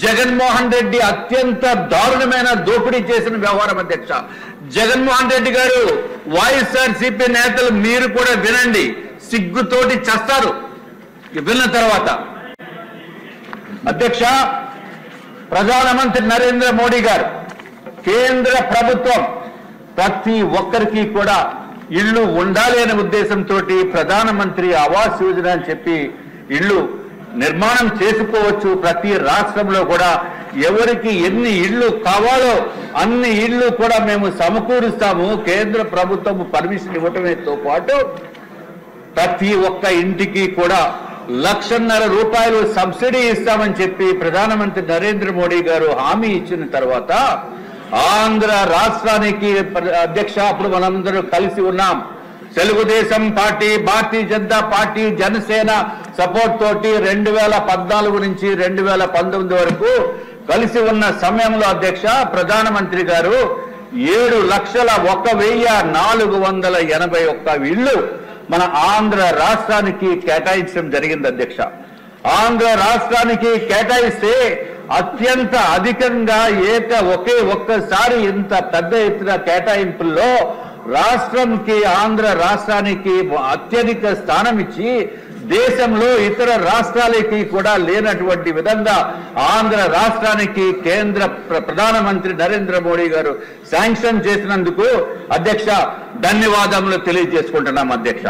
జగన్మోహన్ రెడ్డి అత్యంత దారుణమైన దోపిడీ చేసిన వ్యవహారం అధ్యక్ష. జగన్మోహన్ రెడ్డి గారు, వైఎస్ఆర్సీపీ నేతలు మీరు కూడా వినండి, సిగ్గుతోటి చస్తారు విన్న తర్వాత. అధ్యక్ష, ప్రధానమంత్రి నరేంద్ర మోడీ గారు, కేంద్ర ప్రభుత్వం ప్రతి ఒక్కరికి కూడా ఇళ్ళు ఉండాలి అనే ఉద్దేశంతో ప్రధానమంత్రి ఆవాస్ యోజన అని చెప్పి ఇళ్ళు నిర్మాణం చేసుకోవచ్చు. ప్రతి రాష్ట్రంలో కూడా ఎవరికి ఎన్ని ఇళ్ళు కావాలో అన్ని ఇళ్ళు కూడా మేము సమకూరుస్తాము. కేంద్ర ప్రభుత్వం పర్మిషన్ ఇవ్వటమేతో పాటు ప్రతి ఒక్క ఇంటికి కూడా ₹1,50,000 సబ్సిడీ ఇస్తామని చెప్పి ప్రధానమంత్రి నరేంద్ర మోడీ గారు హామీ ఇచ్చిన తర్వాత ఆంధ్ర రాష్ట్రానికి అధ్యక్ష అప్పుడు మనందరూ కలిసి ఉన్నాం. Telugu Desam party, Bharatiya Janata party, Janasena support తోటి 2014 నుంచి 2019 వరకు కలిసి ఉన్న సమయంలో అధ్యక్ష ప్రధానమంత్రి గారు 7,01,481 ఇళ్ళు మన ఆంధ్ర రాష్ట్రానికి కేటాయించడం జరిగింది అధ్యక్ష. ఆంధ్ర రాష్ట్రానికి కేటాయిస్తే అత్యంత అధికంగా ఒకే ఒక్కసారి ఇంత పెద్ద ఎత్తున కేటాయింపుల్లో రాష్ట్రంకి, ఆంధ్ర రాష్ట్రానికి అత్యధిక స్థానం ఇచ్చి దేశంలో ఇతర రాష్ట్రాలకి కూడా లేనటువంటి విధంగా ఆంధ్ర రాష్ట్రానికి కేంద్ర ప్రధానమంత్రి నరేంద్ర మోడీ గారు శాంక్షన్ చేసినందుకు అధ్యక్ష ధన్యవాదములు తెలియజేసుకుంటున్నాం అధ్యక్ష.